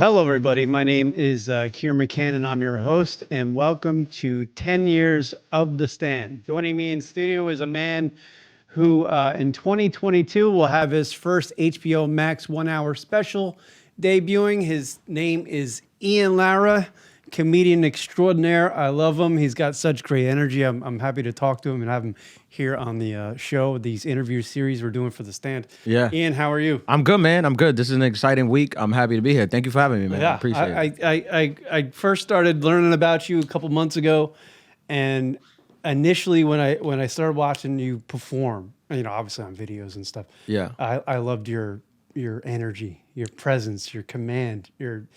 Hello, everybody. My name is Kieran McCann, and I'm your host. And welcome to 10 Years of the Stand. Joining me in studio is a man who, in 2022, will have his first HBO Max 1 hour special debuting. His name is Lara, comedian extraordinaire. I love him. He's got such great energy. I'm happy to talk to him and have him here on the show, these interview series we're doing for The Stand. Yeah. Ian, how are you? I'm good, man. I'm good. This is an exciting week. I'm happy to be here. Thank you for having me, man. Yeah, I appreciate it. I first started learning about you a couple months ago, and initially when I started watching you perform, obviously on videos and stuff. Yeah. I loved your energy, your presence, your command, your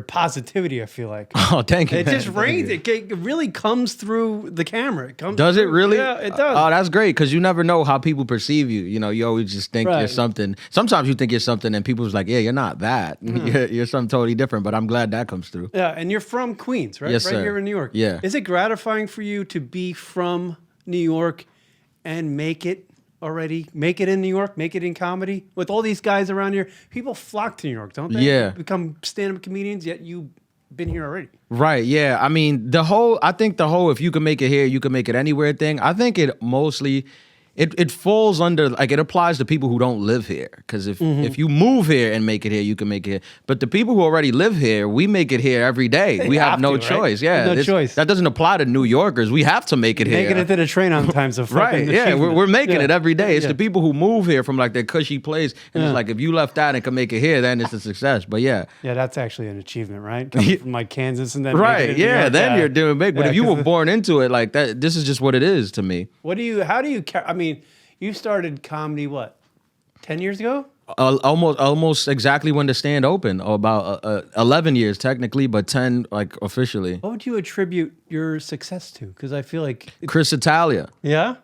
positivity. I feel like Oh, thank you. it man. just rains. It really comes through the camera. It comes. Does it really? Yeah, it does. Oh, that's great because you never know how people perceive you. You always just think you're Right. something. Sometimes you think you're something, and people's like, "Yeah, you're not that. You're something totally different." But I'm glad that comes through. Yeah, and you're from Queens, right? Yes, right sir. here in New York. Yeah. Is it gratifying for you to be from New York and make it in New York, make it in comedy? With all these guys around here, people flock to New York, don't they? Yeah. Become stand-up comedians, yet you've been here already. Right. Yeah. I mean, I think the whole if you can make it here, you can make it anywhere thing. I think it mostly. It falls under, like, it applies to people who don't live here. Because if you move here and make it here, you can make it here. But the people who already live here, we make it here every day. We have no right? choice. Yeah. No choice. That doesn't apply to New Yorkers. We have to make it here. Making it to the train on time's a fucking Right, yeah, achievement. we're making it every day. It's Yeah. the people who move here from like their cushy place, and it's like if you left that and could make it here, then it's a success. But yeah, Yeah, that's actually an achievement, right? Coming from like Kansas and then making it right, in New yeah, York. then you're doing big. But Yeah, if you 'cause were born into it like that, this is just what it is to me. how do you, I mean, you started comedy, what, 10 years ago? Almost exactly when the stand opened, or about 11 years technically, but 10 like officially. What would you attribute your success to? Because I feel like, Chris Italia. yeah?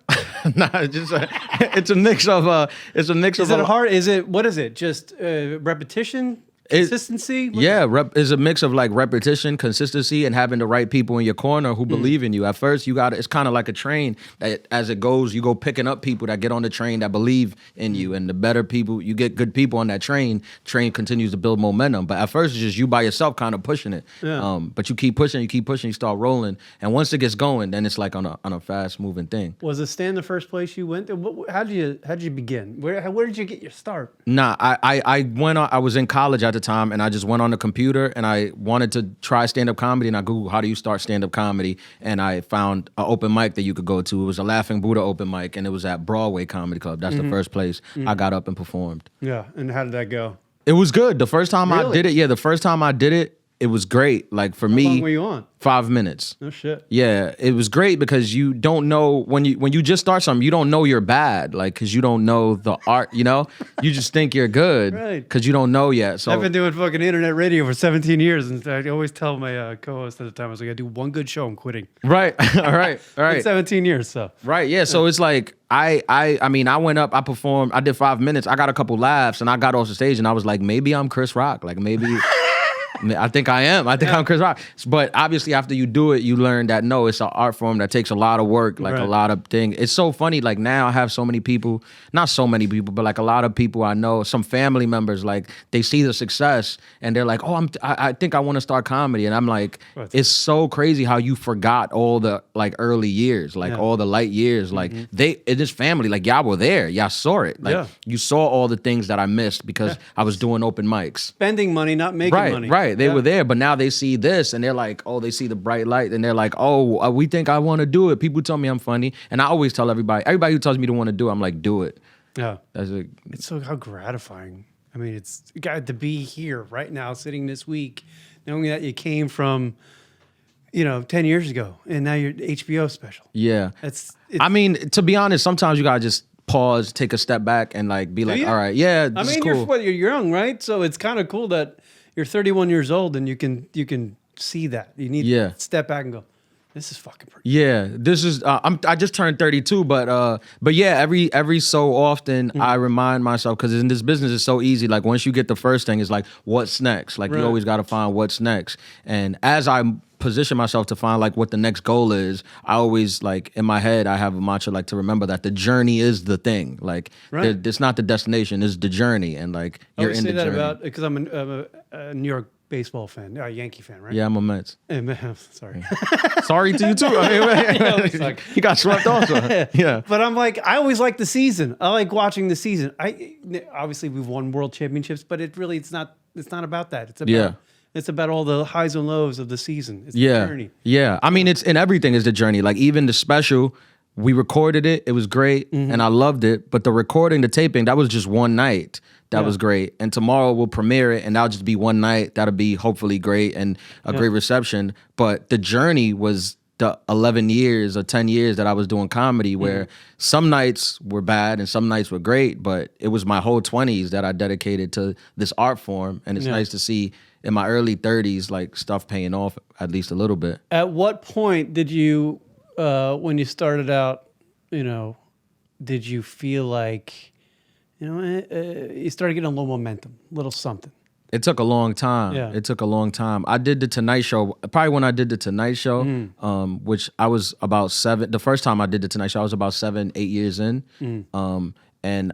Nah, it's a mix of Is it hard? What is it? Just repetition? Consistency? Is a mix of like repetition, consistency, and having the right people in your corner who believe in you. At first, it's kind of like a train that as it goes, you go picking up people that get on the train that believe in you. And the better people, you get good people on that train continues to build momentum. But at first, it's just you by yourself kind of pushing it. Yeah. But you keep pushing, you start rolling. And once it gets going, then it's like on a fast moving thing. Was the stand the first place you went? How did you begin? Where did you get your start? Nah, I was in college at the time, and I just went on the computer and I wanted to try stand-up comedy, and I Googled how do you start stand-up comedy, and I found an open mic that you could go to. It was a Laughing Buddha open mic, and it was at Broadway Comedy Club. That's the first place I got up and performed. Yeah, and how did that go? It was good. The first time I Really? did it, it was great. Like for me, How long were you on? 5 minutes. No shit. Yeah, it was great because you don't know when you just start something, you don't know you're bad, like because you don't know the art. You just think you're good Right. because you don't know yet. So I've been doing fucking internet radio for 17 years, and I always tell my co-host at the time, I was like, I do one good show, I'm quitting. right, all right. It's 17 years, so. Right, yeah. So it's like I went up, I performed, I did 5 minutes, I got a couple laughs, and I got off the stage, and I was like, maybe I'm Chris Rock, like maybe. I think I am. I think I'm Chris Rock. But obviously, after you do it, you learn that no, it's an art form that takes a lot of work, like Right. a lot of things. It's so funny. Like now, I have so many people, not so many people, but like a lot of people I know, some family members, like they see the success and they're like, oh, I think I want to start comedy, and I'm like, Right. it's so crazy how you forgot all the like early years, like Yeah. all the light years, like in this family, like y'all were there, y'all saw it, like Yeah. you saw all the things that I missed because I was doing open mics. Spending money, not making money. Right. They Yeah. were there, but now they see this and they're like, oh, they see the bright light and they're like, oh, we think I want to do it. People tell me I'm funny. And I always tell everybody who tells me to want to do it, I'm like, do it. Yeah. That's a, It's so how gratifying. I mean, it's got to be here right now, sitting this week, knowing that you came from, 10 years ago, and now you're HBO special. yeah. It's I mean, to be honest, sometimes you got to just pause, take a step back and like be like, you? all right, yeah, I this mean, is cool. you're young, right? So it's kind of cool that you're 31 years old and you can see that. You need Yeah. to step back and go, this is fucking pretty. Yeah, this is. I just turned 32, but yeah, every so often I remind myself because in this business it's so easy. Like once you get the first thing, it's like what's next. Like Right. you always got to find what's next. And as I position myself to find like what the next goal is, I always like in my head I have a mantra like to remember that the journey is the thing. Like Right. it's not the destination, it's the journey, and like I you're always in say the that journey. about because I'm a New York baseball fan, Yankee fan, right? Yeah, I'm a Mets. Sorry. Sorry to you too. He got swept also. Yeah. But I'm like, I always like the season. I like watching the season. Obviously we've won world championships, but it's not about that. It's about all the highs and lows of the season. It's the journey. Yeah. I mean, it's in everything is the journey. Like even the special, we recorded it. It was great, and I loved it. But the recording, the taping, that was just one night. That was great. And tomorrow we'll premiere it, and that'll just be one night. That'll be hopefully great and a great reception. But the journey was the 11 years or 10 years that I was doing comedy, where some nights were bad and some nights were great, but it was my whole 20s that I dedicated to this art form. And it's nice to see in my early 30s, like stuff paying off at least a little bit. At what point did you, when you started out, did you feel like, you started getting a little momentum, a little something? It took a long time. Yeah. It took a long time. I did the Tonight Show, probably when I did the Tonight Show, which I was about the first time I did the Tonight Show, I was about 7, 8 years in. But then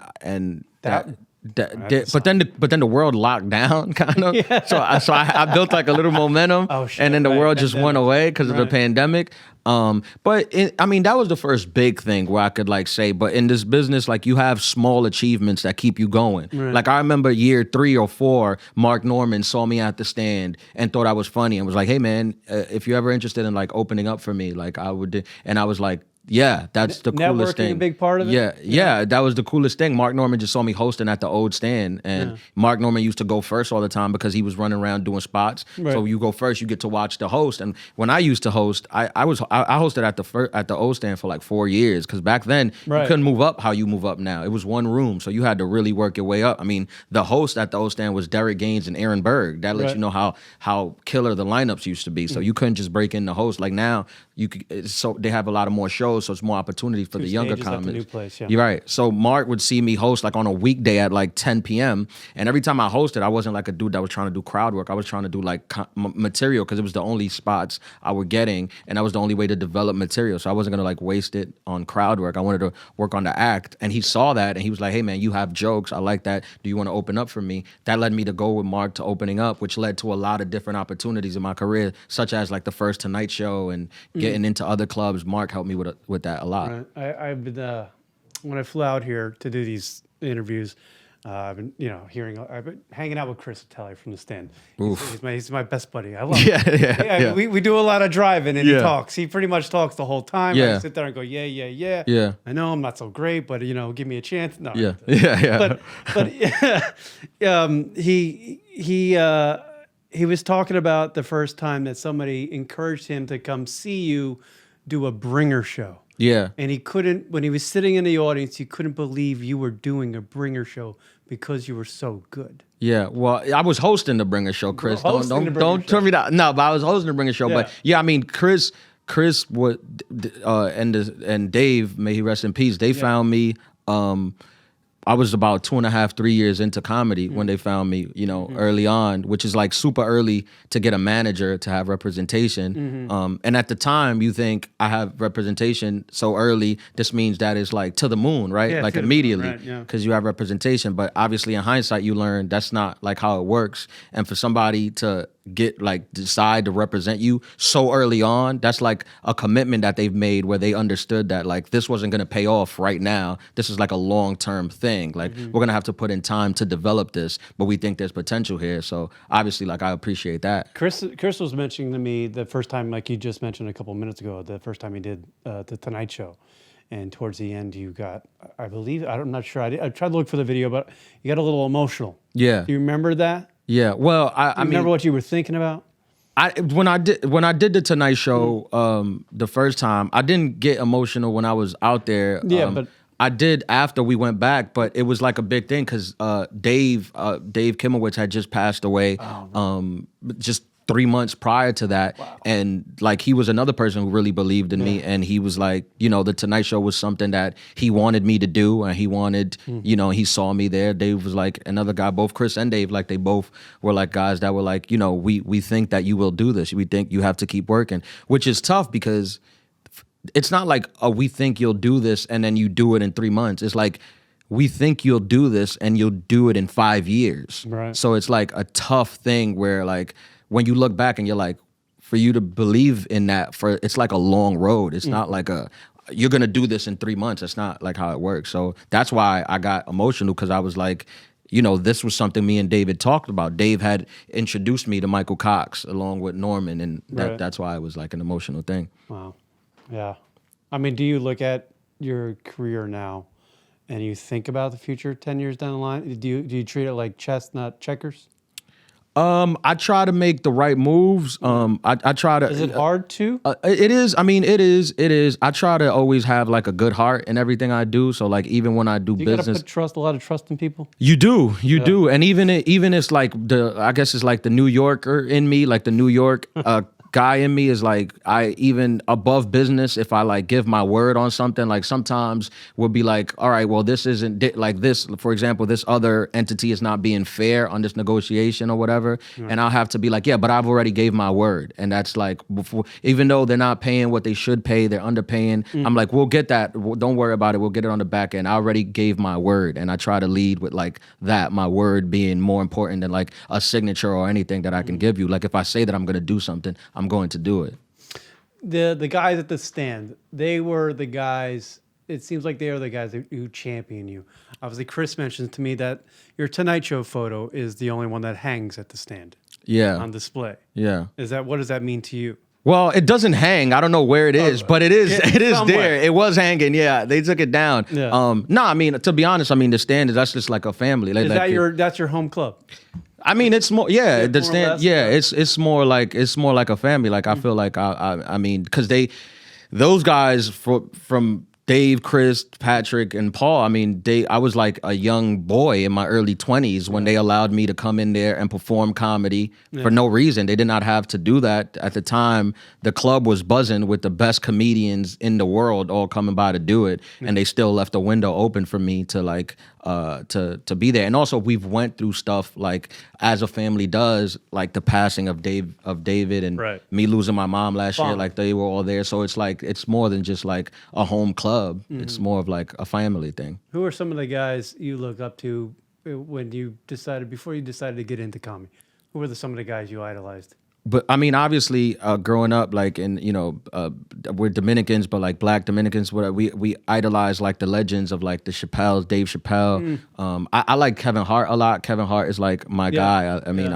the world locked down, kind of. So I built like a little momentum, and then the world just went away because of the pandemic. That was the first big thing where I could like say, but in this business, like you have small achievements that keep you going. Right. Like I remember year 3 or 4, Mark Norman saw me at the stand and thought I was funny and was like, "Hey man, if you're ever interested in like opening up for me, like I would," and I was like, yeah, that's the coolest thing. Networking a big part of it? Yeah, that was the coolest thing. Mark Norman just saw me hosting at the old stand, and Mark Norman used to go first all the time because he was running around doing spots. Right. So you go first, you get to watch the host. And when I used to host, I hosted at the old stand for like 4 years, because back then you couldn't move up how you move up now. It was one room, so you had to really work your way up. I mean, the host at the old stand was Derek Gaines and Aaron Berg. That lets you know how killer the lineups used to be. So you couldn't just break in the host. Like now, you could. So they have a lot of more shows, so it's more opportunity for the younger comics. The new place, You're right. So Mark would see me host like on a weekday at like 10 p.m. And every time I hosted, I wasn't like a dude that was trying to do crowd work. I was trying to do like material, because it was the only spots I were getting, and that was the only way to develop material. So I wasn't gonna like waste it on crowd work. I wanted to work on the act, and he saw that, and he was like, "Hey man, you have jokes. I like that. Do you want to open up for me?" That led me to go with Mark to opening up, which led to a lot of different opportunities in my career, such as like the first Tonight Show and getting into other clubs. Mark helped me with that a lot. Right. I've been when I flew out here to do these interviews, I've been I've been hanging out with Chris Telly from the stand. He's my best buddy. I love him. We do a lot of driving, and he talks. He pretty much talks the whole time. I sit there and go, yeah. I know I'm not so great, but give me a chance. No. But he was talking about the first time that somebody encouraged him to come see you do a bringer show. Yeah. And he couldn't, when he was sitting in the audience, he couldn't believe you were doing a bringer show because you were so good. Yeah. Well, I was hosting the bringer show, Chris. Don't turn me down. No, but I was hosting the bringer show. Yeah. But yeah, I mean, Chris would, and Dave, may he rest in peace, they found me, I was about 2.5, 3 years into comedy when they found me, early on, which is like super early to get a manager to have representation. And at the time, you think I have representation so early, this means that it's like to the moon, right? Yeah, like immediately, because you have representation. But obviously in hindsight, you learn that's not like how it works. And for somebody to decide to represent you so early on, that's like a commitment that they've made, where they understood that like this wasn't going to pay off right now. This is like a long-term thing. Like we're going to have to put in time to develop this, but we think there's potential here. So obviously, like, I appreciate that. Chris was mentioning to me the first time, like you just mentioned a couple of minutes ago, the first time he did the Tonight Show. And towards the end, you got, I believe, I'm not sure. I tried to look for the video, but you got a little emotional. Yeah. Do you remember that? Yeah, well, I mean, remember what you were thinking about? When I did the Tonight Show the first time, I didn't get emotional when I was out there. Yeah, but I did after we went back, but it was like a big thing because Dave Kimowitz had just passed away, just 3 months prior to that. Wow. And like, he was another person who really believed in me. And he was like, the Tonight Show was something that he wanted me to do. And he wanted, he saw me there. Dave was like another guy, both Chris and Dave, like they both were like guys that were like, we think that you will do this. We think you have to keep working, which is tough because it's not like, we think you'll do this and then you do it in 3 months. It's like, we think you'll do this and you'll do it in 5 years. Right. So it's like a tough thing where like, when you look back and you're like, for you to believe in that, it's like a long road. It's not like you're gonna do this in 3 months. That's not like how it works. So that's why I got emotional, because I was like, this was something me and David talked about. Dave had introduced me to Michael Cox along with Norman, and that's why it was like an emotional thing. Wow. Yeah. I mean, do you look at your career now and you think about the future 10 years down the line? Do you treat it like chess, not checkers? I try to make the right moves. I try to. Is it hard to? It is. I mean, it is. I try to always have like a good heart in everything I do. So like even when I do You business, gotta put a lot of trust in people. you do, and even it's like I guess it's like the New Yorker in me, like the New York guy in me is like, I even above business, if I like give my word on something, like sometimes we'll be like, all right, well, this isn't like this, for example, this other entity is not being fair on this negotiation or whatever. And I'll have to be like, yeah, but I've already gave my word. And that's like, before, even though they're not paying what they should pay, they're underpaying. I'm like, we'll get that. Don't worry about it. We'll get it on the back end. I already gave my word. And I try to lead with like that, my word being more important than like a signature or anything that I can give you. Like if I say that I'm going to do something, I'm going to do it. The guys at the stand, they were the guys. It seems like they are the guys who champion you. Obviously, Chris mentions to me that your Tonight Show photo is the only one that hangs at the stand. Yeah. On display. Yeah. What does that mean to you? Well, it doesn't hang. I don't know where it is, but it is somewhere. there. It was hanging. Yeah, they took it down. Yeah. No, I mean, to be honest, I mean the stand that's just like a family. Like, That's your home club? I mean, it's more, yeah. The stand, less, yeah. It's more like a family. Like I feel like I mean, because those guys from Dave, Chris, Patrick, and Paul. I mean, I was like a young boy in my early 20s when they allowed me to come in there and perform comedy for no reason. They did not have to do that at the time. The club was buzzing with the best comedians in the world all coming by to do it, and they still left a window open for me to like to be there. And also, we've went through stuff like as a family does, like the passing of David and me losing my mom last year. Like they were all there, so it's like it's more than just like a home club. It's more of like a family thing. Who are some of the guys you look up to before you decided to get into comedy? Who were some of the guys you idolized? But I mean, obviously, growing up, like we're Dominicans, but like Black Dominicans, we idolize like the legends of like the Chappelles, Dave Chappelle. I like Kevin Hart a lot. Kevin Hart is like my guy. I mean,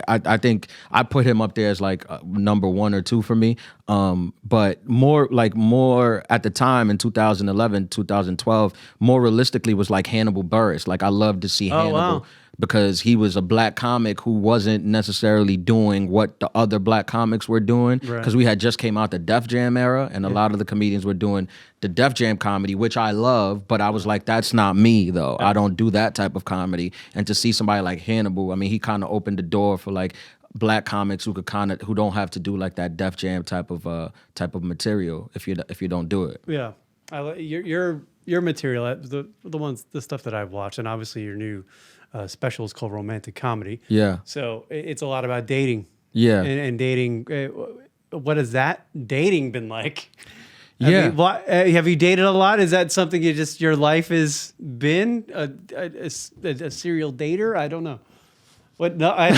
I think I put him up there as like number 1 or 2 for me. But more at the time in 2011, 2012, more realistically was like Hannibal Buress. Like I loved to see Hannibal. Wow. Because he was a Black comic who wasn't necessarily doing what the other Black comics were doing. Because we had just came out the Def Jam era, and a lot of the comedians were doing the Def Jam comedy, which I love, but I was like, that's not me, though. I don't do that type of comedy. And to see somebody like Hannibal, I mean, he kind of opened the door for like Black comics who don't have to do like that Def Jam type of material if you don't do it. Yeah, your material, the stuff that I've watched, and obviously your new special is called Romantic Comedy. Yeah. So it's a lot about dating. Yeah. And dating. What has that dating been like? Yeah. Have you dated a lot? Is that something your life has been a serial dater? I don't know. What? No, I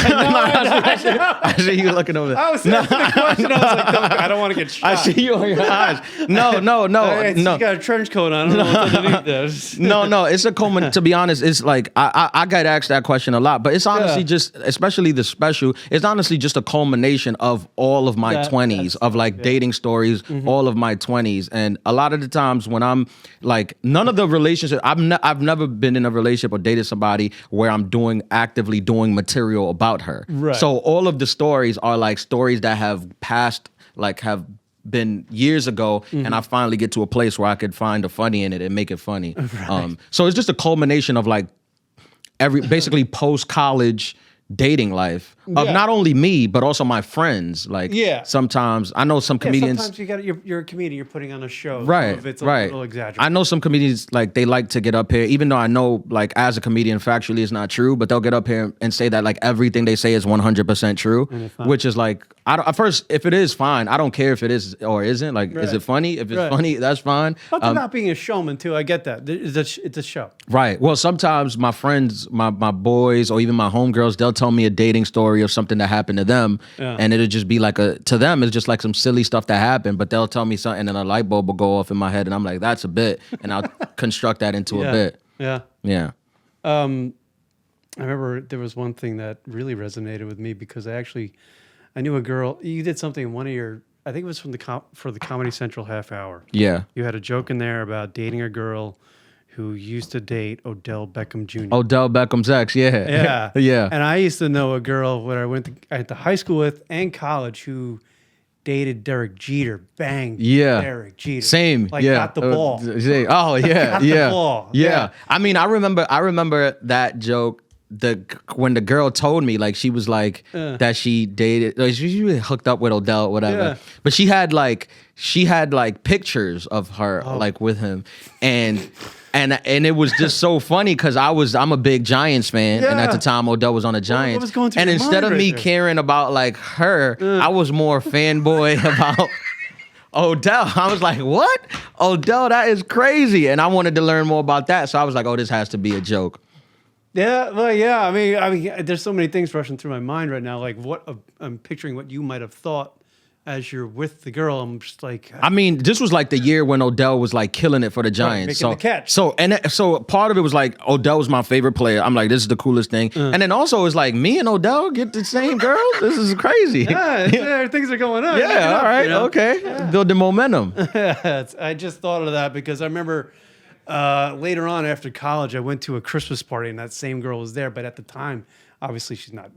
see you looking over there. I was asking the question. I was like, I don't want to get shot. I see you on your eyes. No. You got a trench coat on. I don't know what's underneath this. No. It's a common. To be honest, it's like I get asked that question a lot, but it's honestly just, especially the special. It's honestly just a culmination of all of my 20s of like dating stories, all of my 20s, and a lot of the times when I'm like none of the relationships. I've never been in a relationship or dated somebody where I'm actively doing material about her. Right. So all of the stories are like stories that have passed, like have been years ago, and I finally get to a place where I could find the funny in it and make it funny. Right. So it's just a culmination of like basically post-college dating life of not only me but also my friends. Like sometimes I know some comedians. Sometimes you're a comedian. You're putting on a show. Right. So it's a little exaggerated. I know some comedians like they like to get up here, even though I know like as a comedian factually it's not true, but they'll get up here and say that like everything they say is 100% true, which is like at first if it is fine. I don't care if it is or isn't. Like is it funny? If it's funny, that's fine. But not being a showman too. I get that. It's a show. Right. Well, sometimes my friends, my boys, or even my homegirls, they'll tell me a dating story of something that happened to them, and it'll just be like to them it's just like some silly stuff that happened, but they'll tell me something and a light bulb will go off in my head, and I'm like, that's a bit, and I'll construct that into a bit. Yeah. I remember there was one thing that really resonated with me because I knew a girl. You did something in one of your, I think it was for the Comedy Central half hour. Yeah. You had a joke in there about dating a girl who used to date Odell Beckham Jr. Odell Beckham's ex, Yeah. yeah. And I used to know a girl when I went to high school with and college who dated Derek Jeter. Bang. Yeah. Derek Jeter. Same. Like got the ball. Oh yeah. Got yeah. the ball. Yeah. I mean, I remember that joke. When the girl told me, like, she was like that she dated, like, she really hooked up with Odell, whatever. But she had like pictures of her like with him, and it was just so funny because I'm a big Giants fan, and at the time Odell was on the Giants. What was going through and your instead mind of me right there? caring about like her, I was more fanboy about Odell. I was like, what? Odell, that is crazy. And I wanted to learn more about that. So I was like, oh, this has to be a joke. Yeah, well, yeah. I mean, there's so many things rushing through my mind right now. Like, I'm picturing what you might have thought as you're with the girl. I'm just like, I mean, this was like the year when Odell was like killing it for the Giants. making the catch. So part of it was like Odell was my favorite player. I'm like, this is the coolest thing. And then also it's like me and Odell get the same girl. This is crazy. yeah, things are going on. Yeah, all right, okay. Build the momentum. I just thought of that because I remember later on after college, I went to a Christmas party and that same girl was there. But at the time, obviously she's not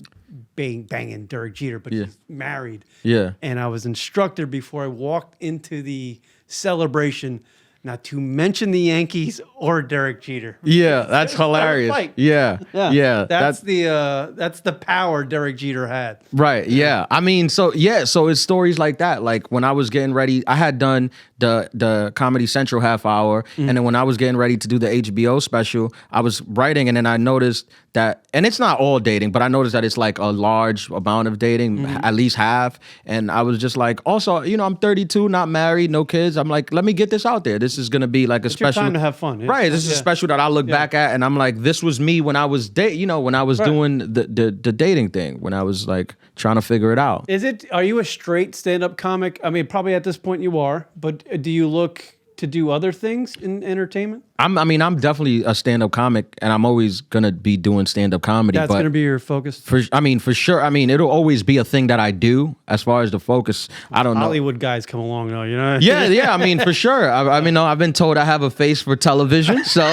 banging Derek Jeter, but she's married. Yeah. And I was instructed before I walked into the celebration not to mention the Yankees or Derek Jeter. Yeah, that's hilarious. Fight. Yeah. That's the power Derek Jeter had. Right. Yeah. I mean, so it's stories like that. Like when I was getting ready, I had done the Comedy Central half hour, and then when I was getting ready to do the HBO special, I was writing, and then I noticed that, and it's not all dating, but I noticed that it's like a large amount of dating, at least half. And I was just like, also, I'm 32, not married, no kids. I'm like, let me get this out there. This is gonna be like a special time to have fun. Yeah. Right. This is a special that I look back at, and I'm like, this was me when I was when I was doing the dating thing, when I was like trying to figure it out. Are you a straight stand-up comic? I mean, probably at this point you are, but do you look to do other things in entertainment? I'm definitely a stand-up comic, and I'm always gonna be doing stand-up comedy. That's gonna be your focus. For sure. I mean, it'll always be a thing that I do. As far as the focus, I don't know. Hollywood guys come along, though, you know. Yeah. I mean, for sure. I mean, I've been told I have a face for television, so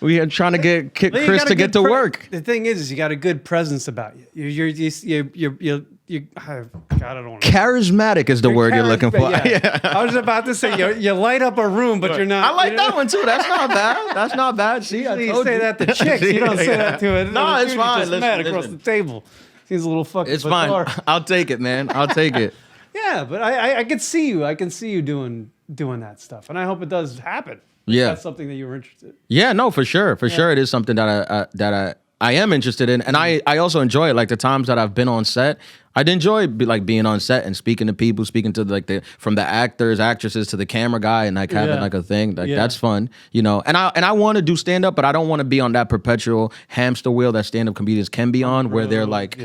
we are trying to get Chris to get to work. The thing is you got a good presence about you. You're God, I don't want to. Charismatic is the word you're looking for. Yeah. I was about to say you light up a room, but you're not. I like that one too. That's not bad. That's not bad. See, I you told say you. that to chicks. You don't say that to it. No, it's fine. Just mad across the table. Seems a little fucking. It's fine. I'll take it, man. I'll take it. Yeah, but I can see you. I can see you doing that stuff, and I hope it does happen. Yeah, that's something that you were interested in. Yeah, no, for sure, sure, it is something that I am interested in, and I also enjoy it. Like the times that I've been on set, I'd enjoy being on set and speaking to people, speaking to from the actors, actresses to the camera guy, and like having like a thing. Like that's fun, And I want to do stand up, but I don't want to be on that perpetual hamster wheel that stand up comedians can be on, where they're like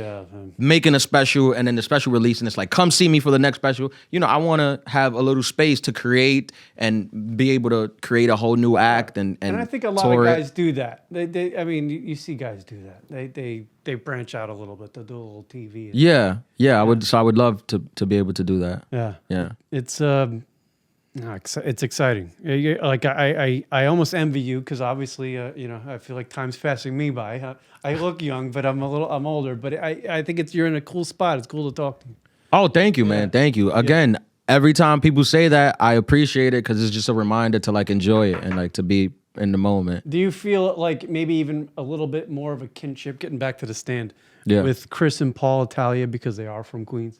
making a special and then the special release, and it's like, come see me for the next special. I want to have a little space to create and be able to create a whole new act and I think a lot of guys do that. I mean, you see guys do that. They branch out a little bit. They'll do a little TV. I would. So I would love to be able to do that. Yeah. It's exciting. Like I almost envy you because obviously I feel like time's passing me by. I look young, but I'm older. But I think you're in a cool spot. It's cool to talk to you. Oh, thank you, man. Thank you again. Every time people say that, I appreciate it because it's just a reminder to like enjoy it and like to be in the moment. Do you feel like maybe even a little bit more of a kinship, getting back to the stand, with Chris and Paul Italia because they are from Queens?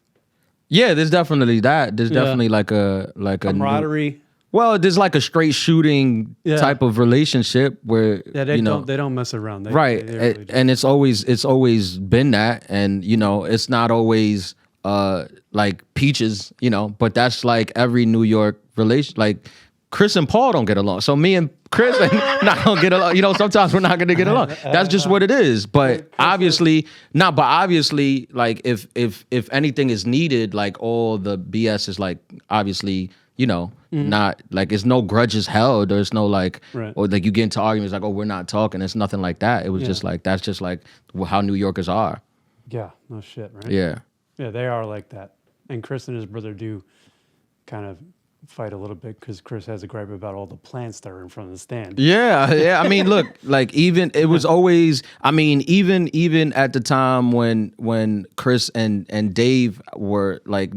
Yeah, there's definitely that. There's definitely like a camaraderie. Well, there's like a straight shooting type of relationship where they don't mess around. They really and it's always been that, and it's not always like peaches, but that's like every New York relation, like Chris and Paul don't get along. So me and Chris are not gonna get along. You know, sometimes we're not gonna get along. That's just what it is. But obviously, like if anything is needed, like all the BS is like obviously, you know, not like it's no grudges held. There's no like, or like you get into arguments like, oh, we're not talking. It's nothing like that. It was just like that's just like how New Yorkers are. Yeah, no shit, right? Yeah. Yeah, they are like that. And Chris and his brother do kind of fight a little bit because Chris has a gripe about all the plants that are in front of the stand. Yeah. I mean, look, like even it was always. I mean, even at the time when Chris and Dave were like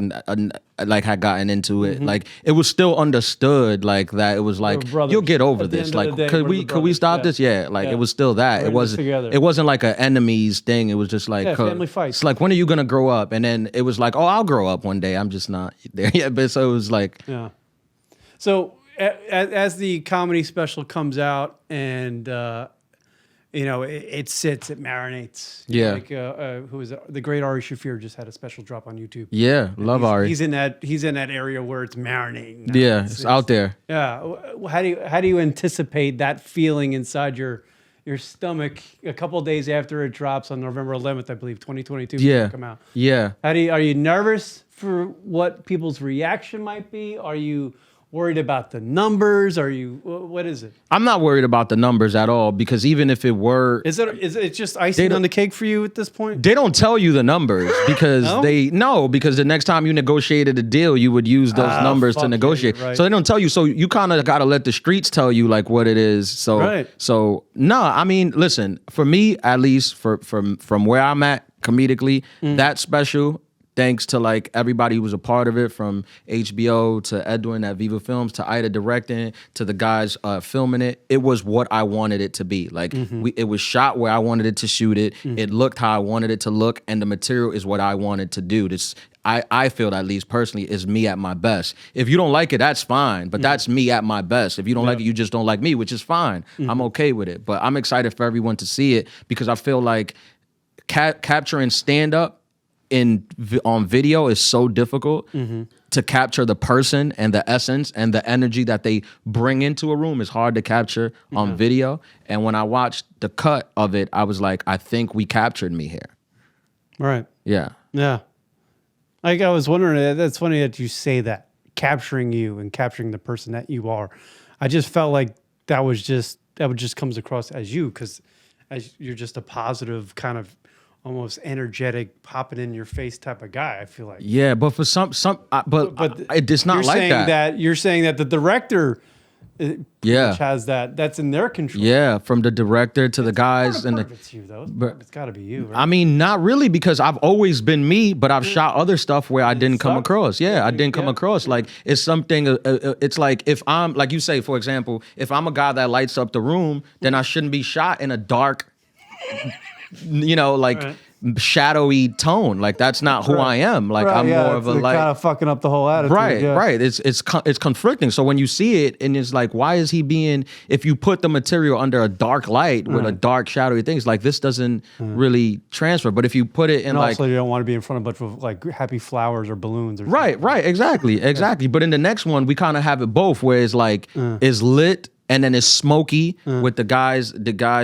had gotten into it, like it was still understood like that. It was like you'll get over this. Like could we stop this? Yeah. Like it was still that. It wasn't like an enemies thing. It was just like family fights. It's like when are you gonna grow up? And then it was like, oh, I'll grow up one day. I'm just not there yet. But so it was like So as the comedy special comes out and you know it sits, it marinates. Yeah. Like who is it? The great Ari Shafir just had a special drop on YouTube. Yeah, love Ari. He's in that area where it's marinating. Now. Yeah, it's out there. Yeah. How do you anticipate that feeling inside your stomach a couple of days after it drops on November 11th, I believe, 2022? Yeah. Come out. Yeah. Are you nervous for what people's reaction might be? Are you worried about the numbers? Are you, what is it? I'm not worried about the numbers at all because even if it were, is it just icing on the cake for you at this point? They don't tell you the numbers because because the next time you negotiated a deal, you would use those numbers to negotiate. Right. So they don't tell you. So you kind of got to let the streets tell you like what it is. So no, I mean, listen, for me, at least from where I'm at comedically, that special, thanks to like everybody who was a part of it, from HBO to Edwin at Viva Films to Ida directing to the guys filming it. It was what I wanted it to be. Like it was shot where I wanted it to shoot it. It looked how I wanted it to look, and the material is what I wanted to do. This I feel, at least personally, is me at my best. If you don't like it, that's fine, but that's me at my best. If you don't like it, you just don't like me, which is fine. I'm okay with it. But I'm excited for everyone to see it because I feel like capturing stand-up on video is so difficult to capture the person and the essence and the energy that they bring into a room is hard to capture on video. And when I watched the cut of it, I was like, I think we captured me here. Right. Yeah. Yeah. Like I was wondering, that's funny that you say that, capturing you and capturing the person that you are. I just felt like that just comes across as you because as you're just a positive kind of almost energetic, popping in your face type of guy. I feel like. Yeah, but for some, but it's not like that. You're saying that the director, has that's in their control. Yeah, from the director to the guys and it's you though. It's got to be you. Right? I mean, not really, because I've always been me, but I've shot other stuff where I didn't come across. Yeah, I didn't come across. Like it's something. It's like if I'm like you say, for example, if I'm a guy that lights up the room, then I shouldn't be shot in a dark. Shadowy tone. Like that's not who I am. Like I'm more of a like kind of fucking up the whole attitude. Right. It's conflicting. So when you see it and it's like, why is he being? If you put the material under a dark light with a dark shadowy thing, it's like this doesn't really transfer. But if you put it in, and also you don't want to be in front of a bunch of like happy flowers or balloons or something. Right. Exactly. But in the next one, we kind of have it both, where it's like it's lit. And then it's smoky with the guys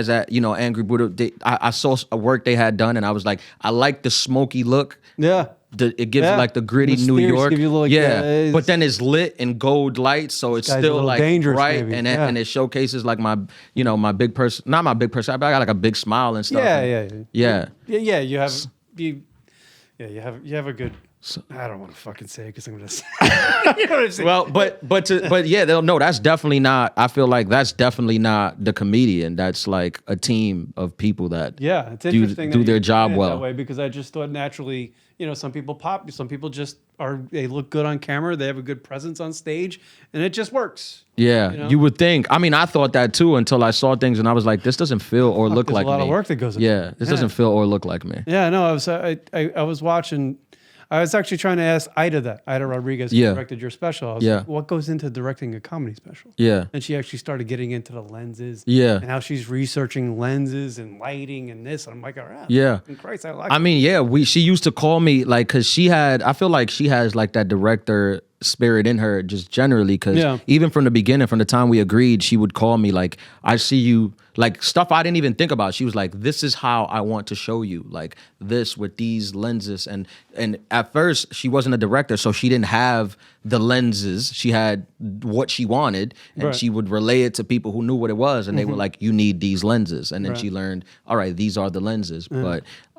at, Angry Buddha. I saw a work they had done, and I was like, I like the smoky look. Yeah. It gives like the gritty New York. But then it's lit in gold lights, so it's still like dangerous, right. Maybe. And it showcases like my, my big person, not my big person. I got like a big smile and stuff. Yeah. You have a good. I don't want to fucking say it because I'm gonna say. You know what I'm saying? Well, but yeah, they'll know that's definitely not. I feel like that's definitely not the comedian. That's like a team of people that it's interesting do their job well. That way, because I just thought naturally, some people pop, some people just they look good on camera, they have a good presence on stage, and it just works. Yeah, you would think. I mean, I thought that too until I saw things, and I was like, this doesn't feel or look like me. There's a lot of work that goes into it. This doesn't feel or look like me. Yeah, no, I was watching. I was actually trying to ask Ida Rodriguez, who directed your special. I was like, what goes into directing a comedy special? Yeah. And she actually started getting into the lenses. Yeah. And how she's researching lenses and lighting and this. And I'm like, all right. Yeah. Christ, I like I mean, she used to call me like, cause I feel like she has like that director spirit in her just generally, because Yeah. even from the beginning, from the time we agreed, she would call me like, I see you, like stuff I didn't even think about. She was like, this is how I want to show you, like this with these lenses. And at first she wasn't a director, so she didn't have the lenses. She had what she wanted, and Right. she would relay it to people who knew what it was, and they were like, you need these lenses. And then Right. she learned, all right, these are the lenses.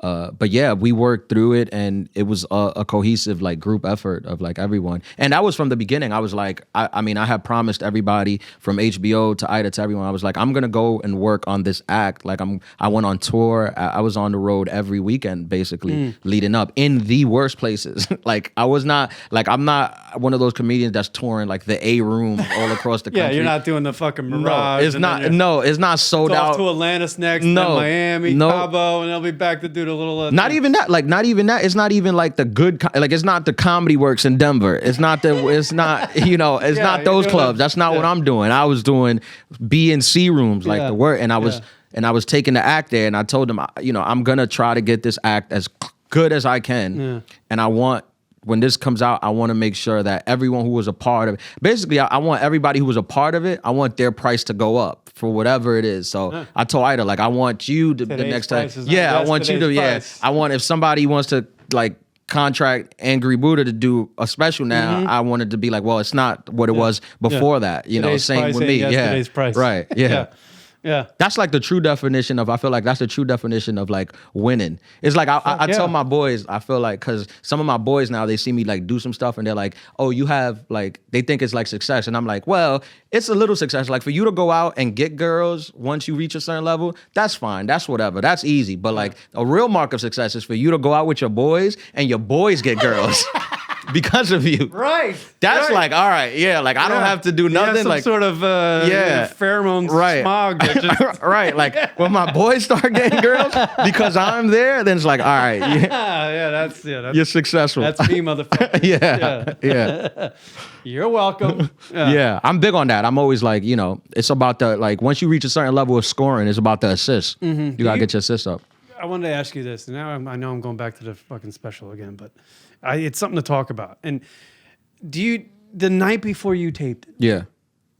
But yeah, we worked through it, and it was a cohesive like group effort of like everyone. And that was from the beginning. I was like, I mean, I had promised everybody from HBO to Ida to everyone. I was like, I'm gonna go and work on this act. Like I went on tour. I was on the road every weekend basically leading up in the worst places. Like I'm not one of those comedians that's touring like the A room all across the country. Yeah, you're not doing the fucking No, Mirage. it's not. No, it's not sold It's out. off to Atlantis next, No, then Miami, no. Cabo, and they'll be back to do the little. Not even that. Like not even that. It's not even like the good. Like it's not the Comedy Works in Denver. It's not the. It's not. You know. It's Yeah, not you're those doing clubs. That's not what I'm doing. I was doing B and C rooms, like Yeah, the work, and I was yeah. and I was taking the act there, and I told them, you know, I'm gonna try to get this act as good as I can, and I want. When this comes out, I want to make sure that everyone who was a part of it, basically, I want everybody who was a part of it, I want their price to go up for whatever it is. So I told Ida, like, I want you to the Today's next time. price is not Yeah, I want you to, yesterday's price. I want if somebody wants to like contract Angry Buddha to do a special now, I wanted to be like, well, it's not what it was before that. You know, Today's same price with ain't me. Yeah. yesterday's price. Right. Yeah. Yeah. That's like the true definition of, I feel like that's the true definition of like winning. It's like, I yeah. tell my boys, I feel like, cause some of my boys now, they see me like do some stuff and they're like, oh, you have like, they think it's like success. And I'm like, well, it's a little success. Like for you to go out and get girls once you reach a certain level, that's fine. That's whatever. That's easy. But like a real mark of success is for you to go out with your boys and your boys get girls. Because of you. Right. That's right. like, all right, yeah, like I don't have to do You have nothing. some Like sort of pheromone Right. smog. That just, right, like when my boys start getting girls because I'm there, then it's like, all right, that's you're successful. that's me, motherfucker. yeah. You're welcome. Yeah, I'm big on that. I'm always like, you know, it's about the, like, once you reach a certain level of scoring, it's about the assists. You gotta get your assists up. I wanted to ask you this, and now I know I'm going back to the fucking special again, but it's something to talk about. And the night before you taped it, Yeah.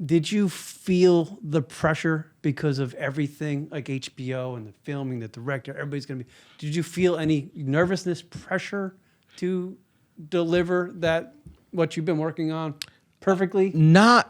did you feel the pressure because of everything, like HBO and the filming, the director, everybody's gonna be? Did you feel any nervousness, pressure to deliver what you've been working on perfectly? Not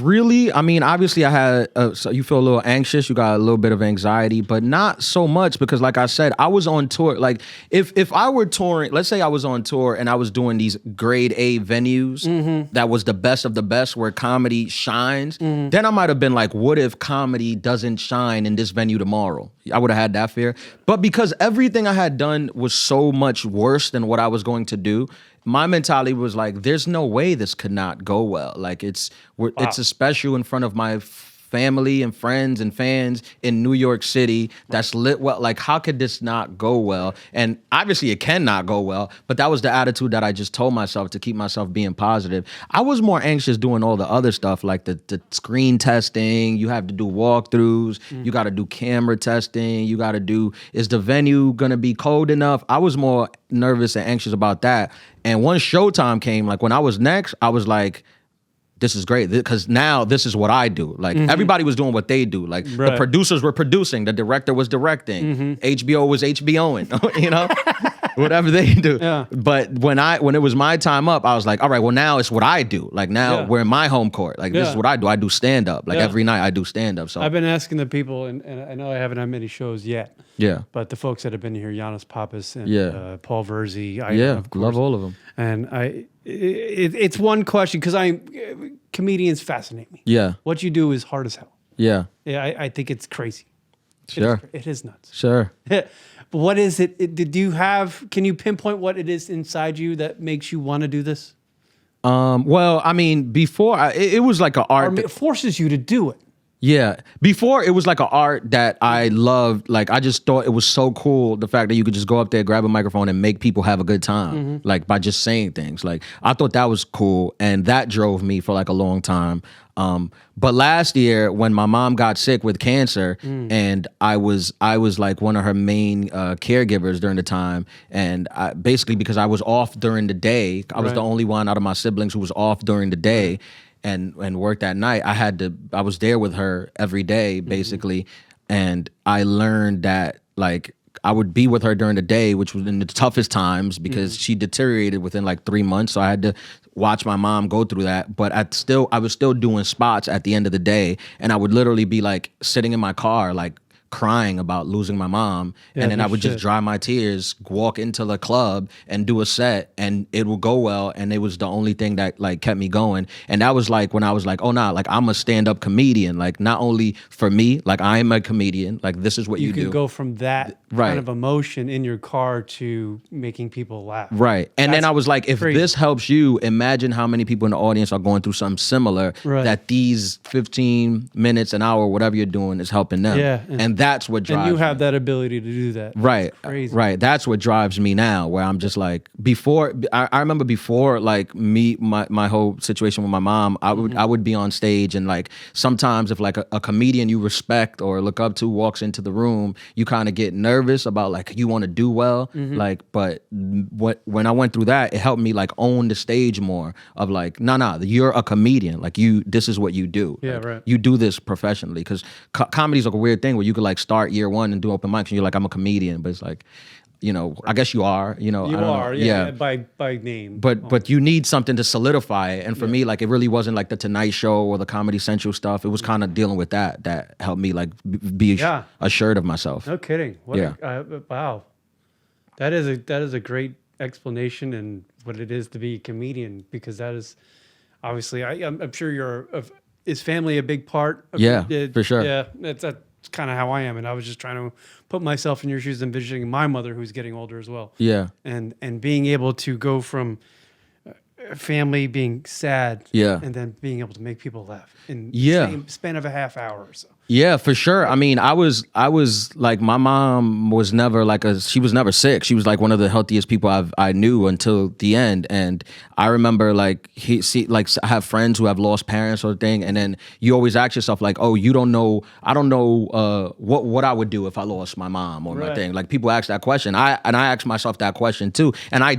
really. I mean, obviously I had, so you feel a little anxious, you got a little bit of anxiety, but not so much because like I said, I was on tour. Like if I were touring, let's say I was on tour and I was doing these grade A venues, that was the best of the best where comedy shines, then I might have been like, what if comedy doesn't shine in this venue tomorrow? I would have had that fear. But because everything I had done was so much worse than what I was going to do, my mentality was like, there's no way this could not go well. Like it's a special in front of my family and friends and fans in New York City that's lit well. Like, how could this not go well? And obviously it cannot go well, but that was the attitude that I just told myself to keep myself being positive. I was more anxious doing all the other stuff, like the screen testing. You have to do walkthroughs. You got to do camera testing. You got to do, is the venue going to be cold enough? I was more nervous and anxious about that. And once showtime came, like when I was next, I was like, this is great because now this is what I do. Like everybody was doing what they do. Like the producers were producing, the director was directing, HBO was HBOing, you know, whatever they do. Yeah. But when it was my time up, I was like, all right, well now it's what I do. Like now we're in my home court. Like this is what I do. I do stand up. Like every night I do stand up. So I've been asking the people, and I know I haven't had many shows yet. Yeah. But the folks that have been here, Giannis Pappas and Paul Verzi, yeah, love all of them. And it's one question because comedians fascinate me. Yeah. What you do is hard as hell. Yeah. Yeah, I think it's crazy. Sure. It is nuts. Sure. But what is it? Can you pinpoint what it is inside you that makes you want to do this? Well, I mean, before it was like an art. Or it forces you to do it. Yeah. Before, it was like an art that I loved. Like, I just thought it was so cool, the fact that you could just go up there, grab a microphone, and make people have a good time, like, by just saying things. Like, I thought that was cool, and that drove me for like a long time. But last year, when my mom got sick with cancer, and I was like one of her main caregivers during the time, and basically because I was off during the day, I was the only one out of my siblings who was off during the day. And worked at night. I was there with her every day, basically, and I learned that, like, I would be with her during the day, which was in the toughest times because she deteriorated within like 3 months. So I had to watch my mom go through that. But I was still doing spots at the end of the day, and I would literally be like sitting in my car, like crying about losing my mom, and then I would just dry my tears, walk into the club and do a set, and it would go well, and it was the only thing that like kept me going. And that was like when I was like, oh nah, like I'm a stand-up comedian, like not only for me, like I am a comedian, like this is what you do. You can go from that kind of emotion in your car to making people laugh. Right. And then I was like, if this helps you, imagine how many people in the audience are going through something similar, that these 15 minutes, an hour, whatever you're doing is helping them. Yeah. And that's what drives me. And you have me. that ability to do that. Right. That's crazy. Right. That's what drives me now, where I'm just like, before, I remember before, like my whole situation with my mom, I would be on stage, and like sometimes if like a comedian you respect or look up to walks into the room, you kind of get nervous about like you want to do well. Like, but when I went through that, it helped me like own the stage more of like, nah, you're a comedian. Like this is what you do. Yeah, like, right. You do this professionally, because comedy's like a weird thing where you could like start year one and do open mics and you're like, I'm a comedian, but it's like, you know, I guess you are, you know. You I don't are, know. yeah, by name. But you need something to solidify it. And for me, like, it really wasn't like the Tonight Show or the Comedy Central stuff. It was kind of dealing with that helped me like be assured of myself. No kidding. Wow. That is a great explanation and what it is to be a comedian, because that is obviously I'm sure is family a big part of for sure. Yeah, that's kind of how I am, and I was just trying to put myself in your shoes, envisioning my mother who's getting older as well. Yeah. And being able to go from family being sad, and then being able to make people laugh in the same span of a half hour or so. Yeah, for sure. I mean, I was like, my mom was never like she was never sick. She was like one of the healthiest people I knew until the end. And I remember like I have friends who have lost parents or thing, and then you always ask yourself like, oh, you don't know, I don't know what I would do if I lost my mom or my thing. Like, people ask that question. I asked myself that question too, and I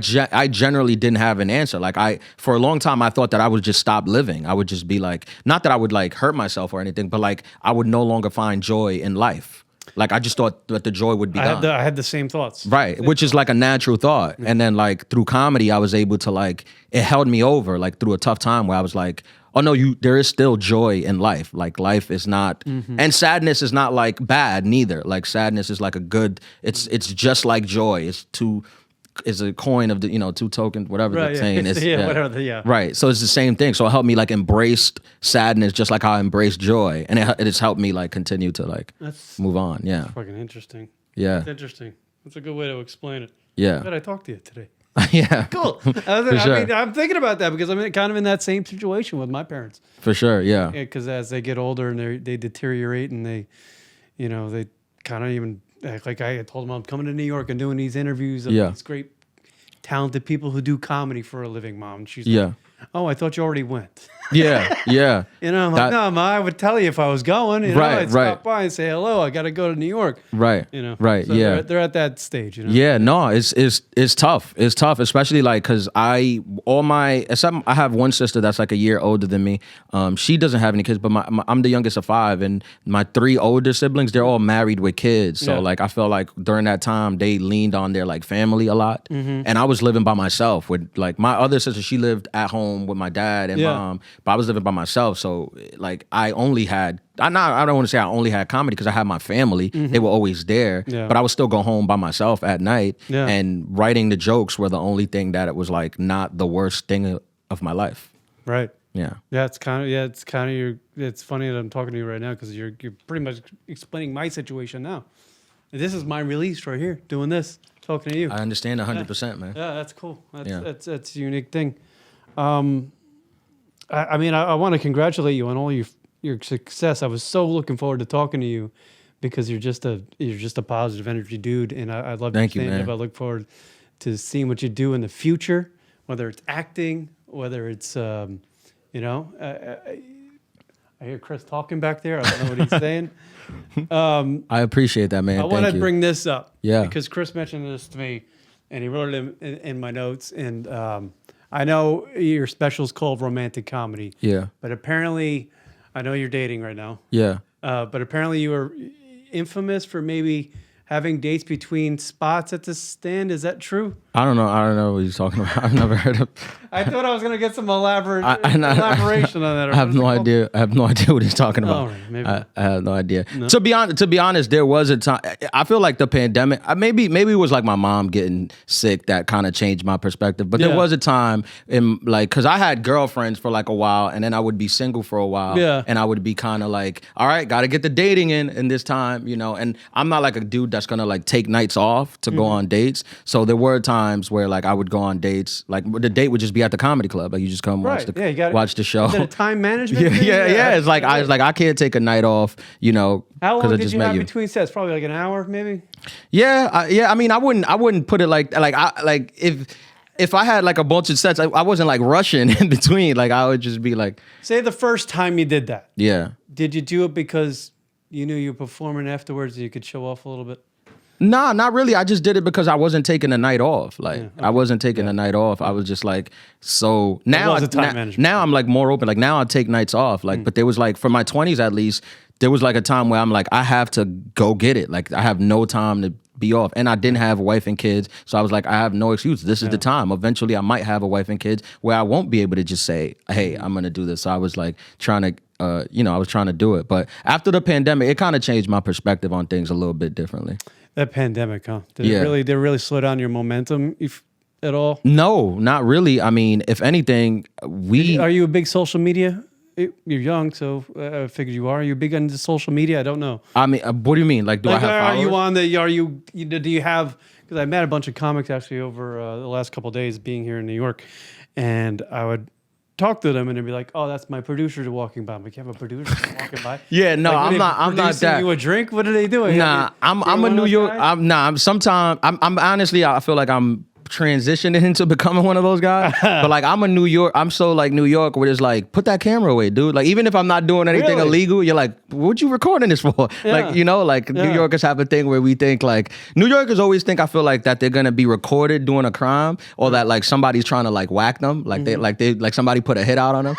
generally didn't have an answer. Like, for a long time I thought that I would just stop living. I would just be like, not that I would like hurt myself or anything, but like I would no longer find joy in life. Like, I just thought that the joy would be gone. I had the same thoughts. Right, which is like a natural thought. And then like through comedy, I was able to like, it held me over like through a tough time where I was like, oh no, there is still joy in life. Like, life is not, and sadness is not like bad neither. Like, sadness is like it's just like joy. It's a coin of the, two tokens, whatever the saying is. Right. So it's the same thing. So it helped me like embrace sadness just like how I embrace joy. And it has helped me like continue to like move on. Yeah. That's fucking interesting. Yeah. That's interesting. That's a good way to explain it. Yeah. I'm glad I talked to you today. Yeah. Cool. I'm thinking about that because I'm kind of in that same situation with my parents. For sure. Yeah. Because as they get older and they deteriorate, and they kind of even like I had told them, I'm coming to New York and doing these interviews of these great talented people who do comedy for a living, Mom. And she's like, oh, I thought you already went. Yeah. I'm like, no, Ma, I would tell you if I was going. I'd stop by and say hello. I got to go to New York. Right. Right. So yeah. They're at that stage. Yeah. No, it's tough. It's tough, especially like because I have one sister that's like a year older than me. She doesn't have any kids, but I'm the youngest of 5, and my 3 older siblings, they're all married with kids. So like I felt like during that time they leaned on their like family a lot, and I was living by myself with like my other sister. She lived at home with my dad and mom. But I was living by myself, so like I don't want to say I only had comedy because I had my family. They were always there, but I would still go home by myself at night, and writing the jokes were the only thing that it was like not the worst thing of my life. Right. Yeah. Yeah. It's kind of it's funny that I'm talking to you right now because you're pretty much explaining my situation now. And this is my release right here, doing this, talking to you. I understand 100%, man. Yeah, that's cool. That's a unique thing. I mean, I want to congratulate you on all your success. I was so looking forward to talking to you because you're just a positive energy dude, and I love your stand-up. I look forward to seeing what you do in the future, whether it's acting, whether it's I hear Chris talking back there. I don't know what he's saying. I appreciate that, man. I want to bring this up, Yeah, because Chris mentioned this to me, and he wrote it in my notes. And I know your special's called romantic comedy. Yeah, but apparently, I know you're dating right now. yeah. But apparently, you were infamous for maybe having dates between spots at the stand. Is that true? I don't know what he's talking about. I've never heard of. I thought I was gonna get some elaboration on that. I have no idea. I have no idea what he's talking about. Oh, right, maybe. I have no idea. No. To be honest, there was a time. I feel like the pandemic. Maybe it was like my mom getting sick that kind of changed my perspective. But there was a time in like, because I had girlfriends for like a while, and then I would be single for a while. Yeah. And I would be kind of like, all right, got to get the dating in this time, you know. And I'm not like a dude that's gonna like take nights off to go on dates. So there were times where like I would go on dates. Like the date would just be at the comedy club. Like you just come watch the show. Is it a time management? Yeah. It's like I was like, I can't take a night off, you know. How long did you have between sets? Probably like an hour, maybe. Yeah. I mean, I wouldn't put it like if I had like a bunch of sets, I wasn't like rushing in between. Like I would just be like, say the first time you did that. Yeah. Did you do it because you knew you were performing afterwards, so you could show off a little bit? Nah, not really. I just did it because I wasn't taking a night off. Like I wasn't taking a night off. I was just like, so now now I'm like more open. Like now I take nights off. Like, but there was like for my 20s at least, there was like a time where I'm like, I have to go get it. Like I have no time to be off. And I didn't have a wife and kids. So I was like, I have no excuse. This is the time. Eventually I might have a wife and kids where I won't be able to just say, hey, I'm going to do this. So I was like trying to, I was trying to do it. But after the pandemic, it kind of changed my perspective on things a little bit differently. That pandemic, huh? Did it really slow down your momentum at all? No, not really. I mean, if anything, Are you a big social media? You're young, so I figured you are. Are you big into social media? I don't know. I mean, what do you mean? Like, do I have followers? Are you on the, do you have, because I met a bunch of comics actually over the last couple of days being here in New York, and I would talk to them and they'd be like, "Oh, that's my producer walking by." I'm like, "You have a producer walking by?" Yeah, no, like, I'm not that. You a drink? What are they doing? Nah, I'm a New York. I'm honestly, I feel like I'm transitioning into becoming one of those guys. But like I'm so like New York where it's like, put that camera away, dude. Like even if I'm not doing anything illegal, you're like, what you recording this for? Like, New Yorkers have a thing where we think like, New Yorkers always think, I feel like that they're gonna be recorded doing a crime, or that like somebody's trying to like whack them. Like they somebody put a hit out on them.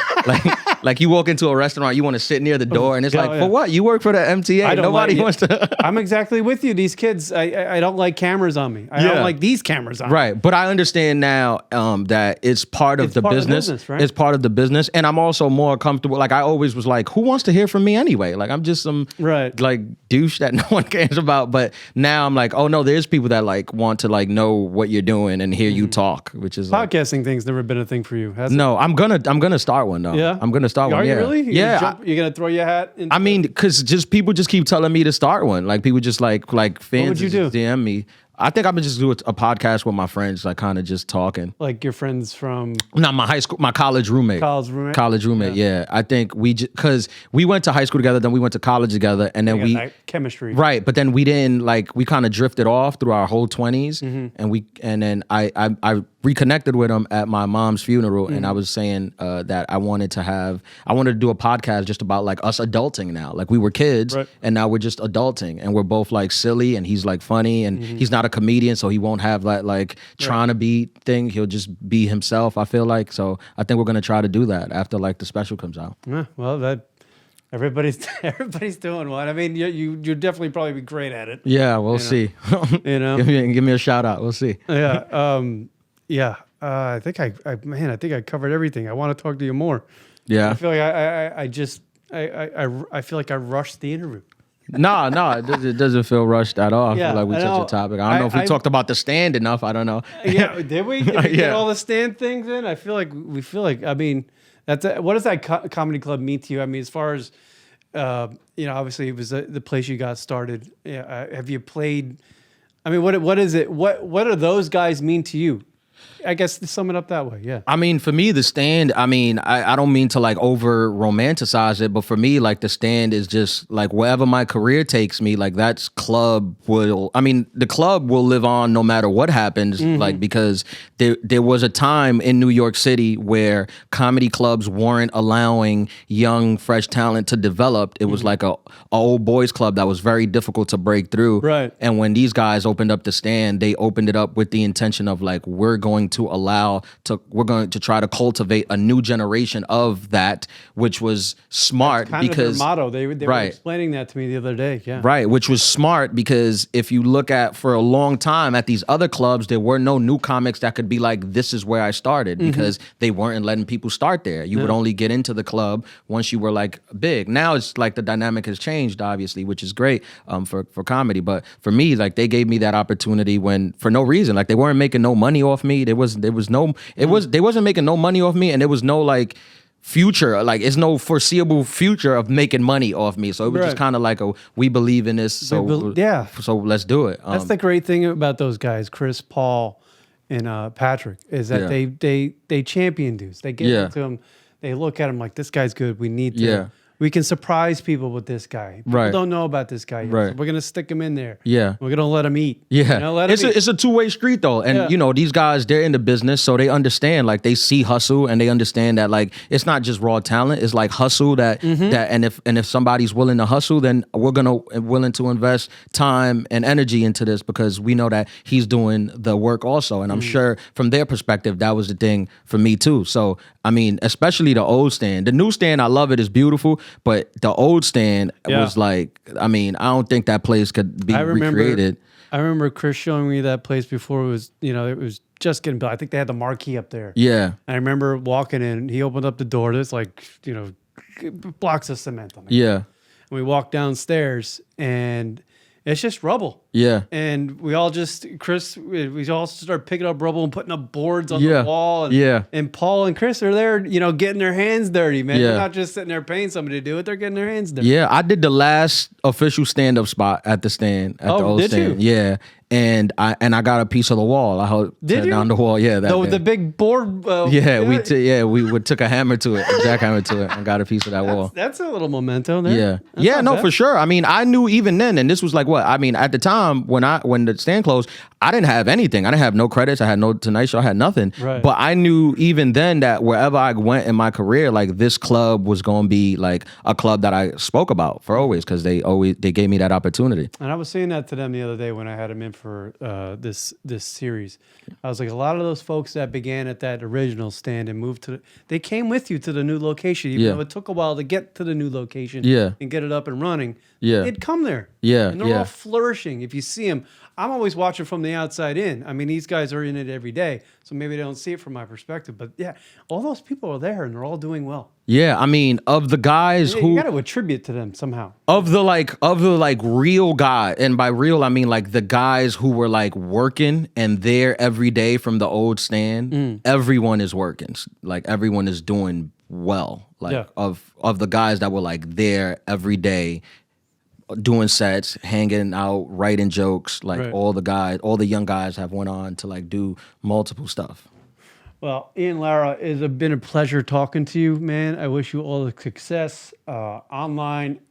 Like you walk into a restaurant, you want to sit near the door, and it's for what? You work for the MTA. Nobody wants to. I'm exactly with you. These kids, I don't like cameras on me. I don't like these cameras on me. Right. But I understand now that it's part of the business. Right? It's part of the business. And I'm also more comfortable. Like I always was like, who wants to hear from me anyway? Like I'm just some like douche that no one cares about. But now I'm like, oh no, there's people that like want to like know what you're doing and hear you talk, which is podcasting thing's never been a thing for you, has it? No, I'm gonna start one though. Yeah. I'm gonna start one. Are you really? You're gonna throw your hat in? I mean, because people just keep telling me to start one. Like people just like fans what would you do? DM me. I think I'm gonna just do a podcast with my friends, like kind of just talking. Like your friends from? Not my high school, my college roommate. College roommate. Yeah. I think because we went to high school together, then we went to college together, and then we chemistry. Right, but then we didn't we kind of drifted off through our whole 20s, and then I reconnected with him at my mom's funeral, and I was saying that I wanted to do a podcast just about like us adulting now. Like we were kids, and now we're just adulting, and we're both like silly, and he's like funny, and he's not a comedian, so he won't have that like trying to be thing. He'll just be himself, I feel like. So I think we're gonna try to do that after like the special comes out. Yeah, well, everybody's doing one. I mean, you definitely probably be great at it. Yeah, we'll see. Give me a shout out. We'll see. Yeah. I think I covered everything. I want to talk to you more. Yeah. I feel like I feel like I rushed the interview. No, it doesn't feel rushed at all. I feel like we touched a topic. I don't know if we talked about the stand enough. I don't know. Yeah, did we? Did we get all the stand things in? I feel like I mean, what does that comedy club mean to you? I mean, as far as obviously it was the place you got started. Yeah, have you played? I mean, what is it? What do those guys mean to you? I guess to sum it up that way. Yeah. I mean, for me, the stand, I mean, I don't mean to like over romanticize it, but for me, like the stand is just like wherever my career takes me, like that's the club will live on no matter what happens. Like, because there was a time in New York City where comedy clubs weren't allowing young, fresh talent to develop. It was like a old boys club that was very difficult to break through. Right. And when these guys opened up the stand, they opened it up with the intention of like, we're going to try to cultivate a new generation of that, which was smart Kind because of their motto. They were right. explaining that to me the other day. Yeah. Right, which was smart because if you look at for a long time at these other clubs, there were no new comics that could be like, this is where I started, because they weren't letting people start there. You would only get into the club once you were like big. Now it's like the dynamic has changed, obviously, which is great for comedy. But for me, like they gave me that opportunity when for no reason, like they weren't making no money off me. They wasn't making no money off me, and there was no like future, like it's no foreseeable future of making money off me. So it was just kind of like we believe in this, so so let's do it. That's the great thing about those guys, Chris, Paul, and Patrick, is that they champion dudes. They get into them, they look at him like, this guy's good. We need to. We can surprise people with this guy. People don't know about this guy yet. So we're gonna stick him in there. We're gonna let him eat. It's a two-way street though, and you know these guys, they're in the business, so they understand. Like they see hustle, and they understand that like it's not just raw talent. It's like hustle that and if somebody's willing to hustle, then we're willing to invest time and energy into this because we know that he's doing the work also. And I'm sure from their perspective, that was the thing for me too. So I mean, especially the old stand, the new stand, I love it. It's beautiful. But the old stand was like, I mean, I don't think that place could be recreated. I remember Chris showing me that place before it was just getting built. I think they had the marquee up there. Yeah. I remember walking in, he opened up the door. There's like, blocks of cement on it. Yeah. And we walked downstairs and it's just rubble. Yeah. And we all we all start picking up rubble and putting up boards on the wall. And Paul and Chris are there, getting their hands dirty, man. They're not just sitting there paying somebody to do it. They're getting their hands dirty. Yeah. I did the last official stand-up spot at the stand, at the old stand. You? Yeah. And I got a piece of the wall. I helped tear down the wall. Yeah. The big board. We took a hammer to it, a jackhammer to it, and got a piece of that wall. That's a little memento there. Yeah. No, for sure. I mean, I knew even then, and this was like what? I mean, at the time when the stand closed, I didn't have anything. I didn't have no credits. I had no Tonight Show. I had nothing. Right. But I knew even then that wherever I went in my career, like this club was going to be like a club that I spoke about for always, because they gave me that opportunity. And I was saying that to them the other day when I had them in for this series. I was like, a lot of those folks that began at that original stand and moved they came with you to the new location. Even though it took a while to get to the new location and get it up and running. They'd come there. And they're all flourishing. If you see them, I'm always watching from the outside in. I mean, these guys are in it every day, so maybe they don't see it from my perspective. But yeah, all those people are there and they're all doing well. Yeah, I mean, of the guys who you got to attribute to them somehow. Of the real guy, and by real I mean like the guys who were like working and there every day from the old stand. Everyone is working. Like everyone is doing well. Like of the guys that were like there every day, doing sets, hanging out, writing jokes, like all the young guys have went on to like do multiple stuff. Well, Ian, Lara, it's been a pleasure talking to you, man. I wish you all the success online.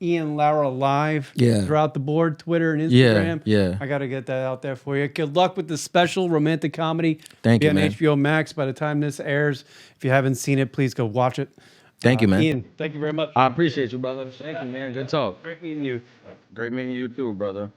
Ian Lara Live throughout the board, Twitter and Instagram. I got to get that out there for you. Good luck with the special romantic comedy. Thank you, on man. HBO Max by the time this airs. If you haven't seen it, please go watch it. Thank you, man. Ian, thank you very much. I appreciate you, brother. Thank you, man. Good talk. Great meeting you. Great meeting you too, brother.